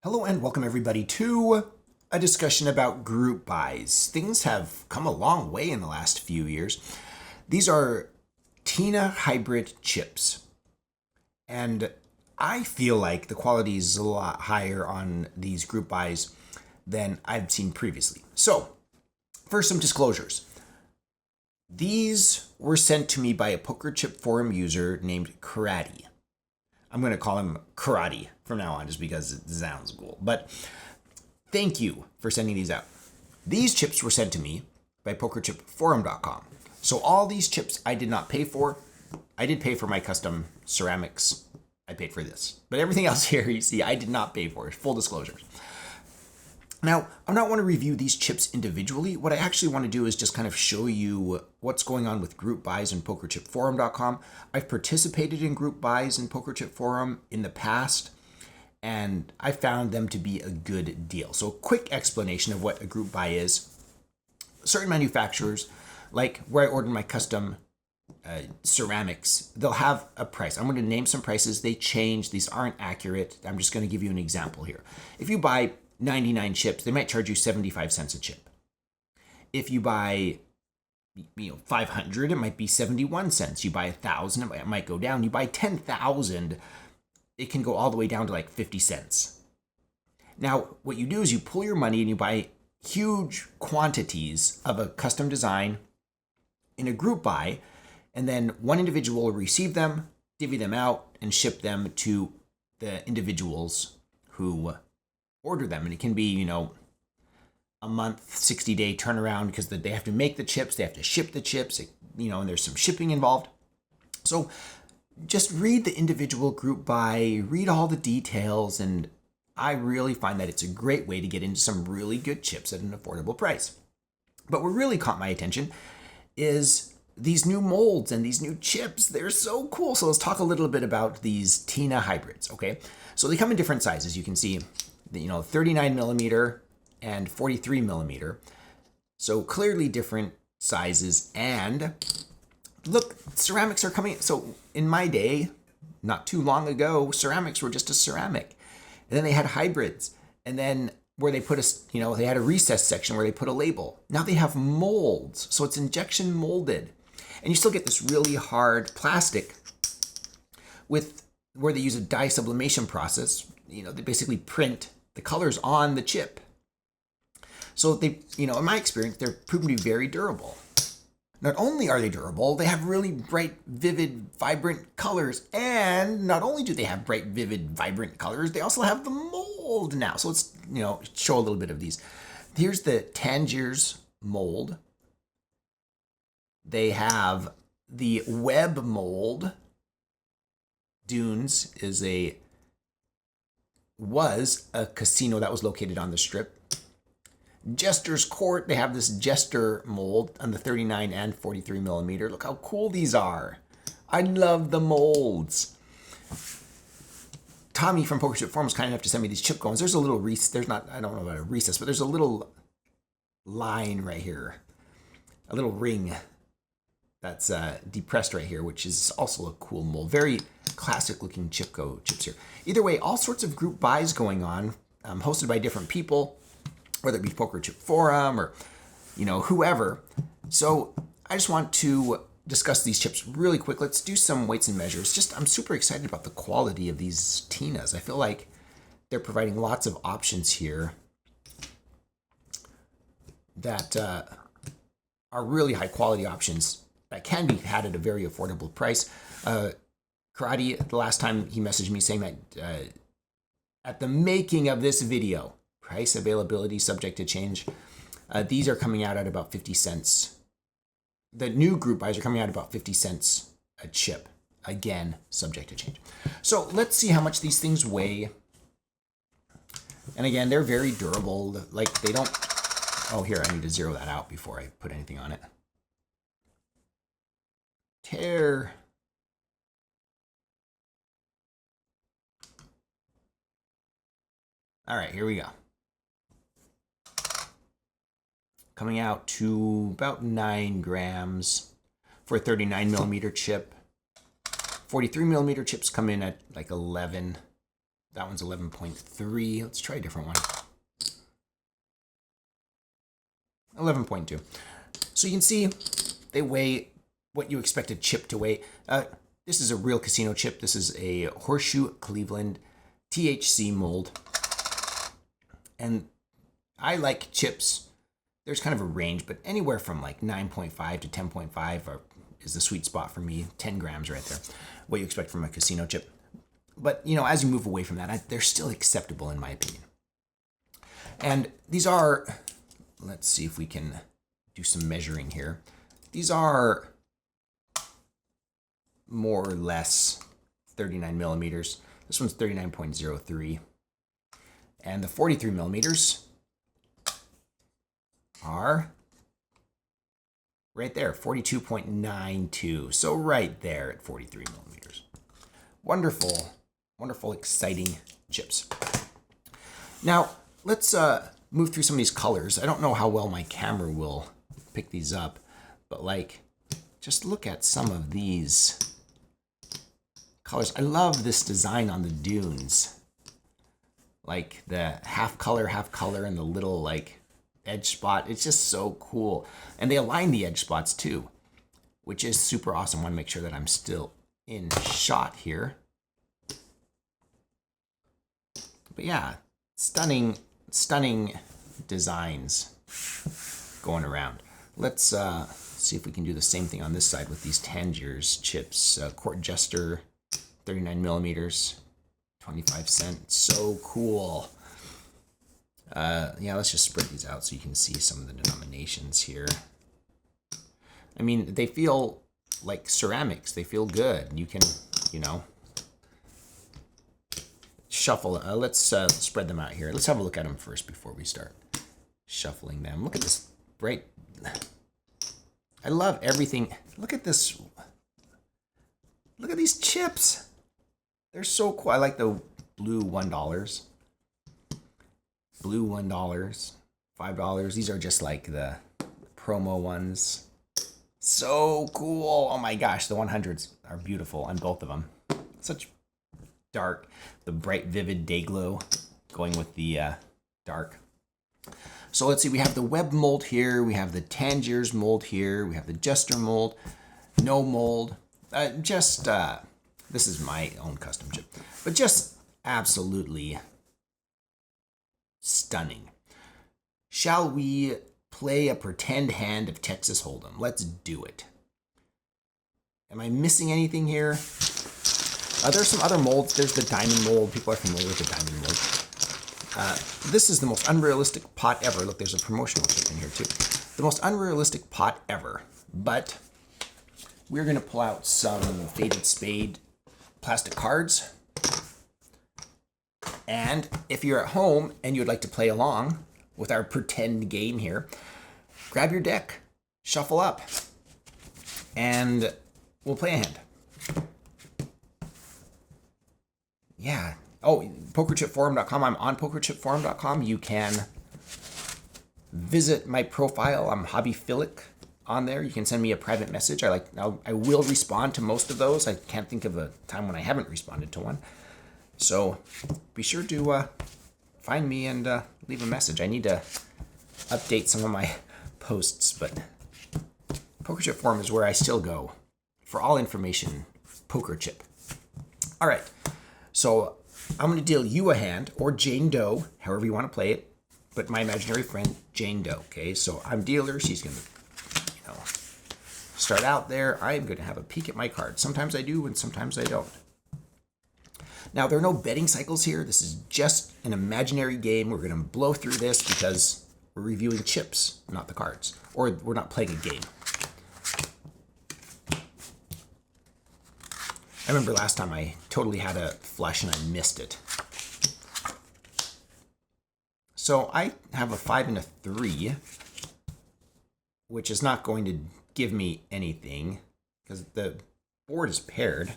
Hello and welcome everybody to a discussion about group buys. Things have come a long way in the last few years. These are TINA hybrid chips. And I feel like the quality is a lot higher on these group buys than I've seen previously. So, first, some disclosures. These were sent to me by a poker chip forum user named Karate. I'm going to call him Karate from now on just because it sounds cool. But thank you for sending these out. These chips were sent to me by pokerchipforum.com. So all these chips I did not pay for. I did pay for my custom ceramics. I paid for this. But everything else here, you see, I did not pay for. Full disclosures. Now, I don't want to review these chips individually. What I actually want to do is just kind of show you what's going on with group buys in pokerchipforum.com. I've participated in group buys in Pokerchip Forum in the past, and I found them to be a good deal. So, quick explanation of what a group buy is. Certain manufacturers, like where I ordered my custom ceramics, they'll have a price. I'm going to name some prices. They change. These aren't accurate. I'm just going to give you an example here. If you buy 99 chips, they might charge you 75 cents a chip. If you buy 500, it might be 71 cents. You buy 1,000, it might go down. You buy 10,000, it can go all the way down to like 50 cents. Now, what you do is you pull your money and you buy huge quantities of a custom design in a group buy, and then one individual will receive them, divvy them out, and ship them to the individuals who order them. And it can be, a month, 60-day turnaround because they have to make the chips, they have to ship the chips, and there's some shipping involved. So just read the individual group buy, read all the details, and I really find that it's a great way to get into some really good chips at an affordable price. But what really caught my attention is these new molds and these new chips. They're so cool. So let's talk a little bit about these TINA hybrids, okay? So they come in different sizes. You can see 39 millimeter and 43 millimeter. So clearly different sizes. And look, ceramics are coming. So in my day, not too long ago, ceramics were just a ceramic. And then they had hybrids. And then where they put they had a recess section where they put a label. Now they have molds. So it's injection molded. And you still get this really hard plastic where they use a dye sublimation process. They basically print the colors on the chip. So they, in my experience, they're proven to be very durable. Not only are they durable, they have really bright, vivid, vibrant colors. And not only do they have bright, vivid, vibrant colors, they also have the mold now. So let's, show a little bit of these. Here's the Tangiers mold. They have the web mold. Dunes was a casino that was located on the Strip. Jester's Court, they have this Jester mold on the 39 and 43 millimeter. Look how cool these are. I love the molds. Tommy from Pokerchip Forum was kind enough to send me these chip cones. There's a little I don't know about a recess, but there's a little line right here. A little ring that's depressed right here, which is also a cool mold. Very classic looking chips here. Either way, all sorts of group buys going on, hosted by different people, whether it be Pokerchip Forum or, whoever. So I just want to discuss these chips really quick. Let's do some weights and measures. I'm super excited about the quality of these TINAs. I feel like they're providing lots of options here that are really high quality options that can be had at a very affordable price. Karate, the last time he messaged me saying that at the making of this video, price availability subject to change, these are coming out at about 50 cents. The new group buys are coming out at about 50 cents a chip. Again, subject to change. So let's see how much these things weigh. And again, they're very durable. Like they don't, here, I need to zero that out before I put anything on it. Tear. All right, here we go. Coming out to about 9 grams for a 39 millimeter chip. 43 millimeter chips come in at like 11. That one's 11.3. Let's try a different one. 11.2. So you can see they weigh what you expect a chip to weigh. This is a real casino chip. This is a Horseshoe Cleveland THC mold. And I like chips. There's kind of a range, but anywhere from like 9.5 to 10.5 is the sweet spot for me. 10 grams right there. What you expect from a casino chip. But, you know, as you move away from that, they're still acceptable in my opinion. And these are, let's see if we can do some measuring here. These are more or less 39 millimeters. This one's 39.03. And the 43 millimeters are right there, 42.92. So right there at 43 millimeters. Wonderful, wonderful, exciting chips. Now, let's move through some of these colors. I don't know how well my camera will pick these up, but like, just look at some of these colors. I love this design on the dunes. Like the half color, and the little like edge spot. It's just so cool. And they align the edge spots too, which is super awesome. I want to make sure that I'm still in shot here. But yeah, stunning designs going around. Let's see if we can do the same thing on this side with these Tangiers chips. Court Jester, 39 millimeters, 25 cents. So cool. Yeah, let's just spread these out so you can see some of the denominations here. I mean, they feel like ceramics. They feel good. You can, you know, shuffle. Let's spread them out here. Let's have a look at them first before we start shuffling them. Look at this bright. I love everything. Look at this. Look at these chips. They're so cool. I like the blue $1. Blue $1, $5. These are just like the promo ones. So cool. Oh my gosh, the 100s are beautiful on both of them. Such dark, the bright, vivid day glow going with the dark. So let's see, we have the Webb mold here. We have the Tangiers mold here. We have the Jester mold. No mold. This is my own custom chip. But just absolutely stunning. Shall we play a pretend hand of Texas Hold'em? Let's do it. Am I missing anything here? There's some other molds. There's the diamond mold. People are familiar with the diamond mold. This is the most unrealistic pot ever. Look, there's a promotional chip in here too. The most unrealistic pot ever. But we're going to pull out some Faded Spade plastic cards. And if you're at home and you'd like to play along with our pretend game here, grab your deck, shuffle up, and we'll play a hand. Yeah. Oh, PokerChipForum.com. I'm on PokerChipForum.com. You can visit my profile. I'm HobbyPhilic on there. You can send me a private message. I will respond to most of those. I can't think of a time when I haven't responded to one. So be sure to find me and leave a message. I need to update some of my posts, but PokerChip Forum is where I still go for all information poker chip. All right, so I'm going to deal you a hand, or Jane Doe, however you want to play it, but my imaginary friend, Jane Doe, okay? So I'm dealer. She's going to, start out there. I'm going to have a peek at my cards. Sometimes I do, and sometimes I don't. Now, there are no betting cycles here. This is just an imaginary game. We're going to blow through this because we're reviewing chips, not the cards. Or we're not playing a game. I remember last time I totally had a flush and I missed it. So I have a 5 and a 3, which is not going to give me anything because the board is paired.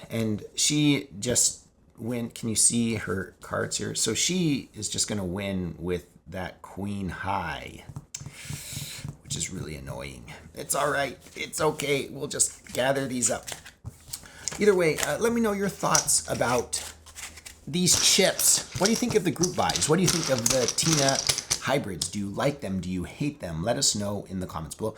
And she just went, can you see her cards here? So she is just going to win with that queen high, which is really annoying. It's all right. It's okay. We'll just gather these up. Either way, let me know your thoughts about these chips. What do you think of the group buys? What do you think of the Tina hybrids? Do you like them? Do you hate them? Let us know in the comments below.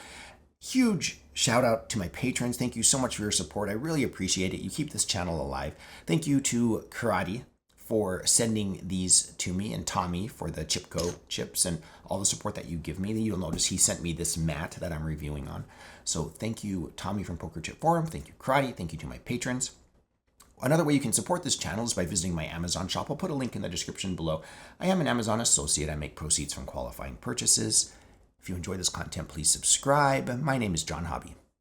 Huge shout out to my patrons. Thank you so much for your support. I really appreciate it. You keep this channel alive. Thank you to Karate for sending these to me, and Tommy for the Chipco chips and all the support that you give me. You'll notice he sent me this mat that I'm reviewing on. So thank you, Tommy from Poker Chip Forum. Thank you, Karate. Thank you to my patrons. Another way you can support this channel is by visiting my Amazon shop. I'll put a link in the description below. I am an Amazon associate. I make proceeds from qualifying purchases. If you enjoy this content, please subscribe. My name is John Hobby.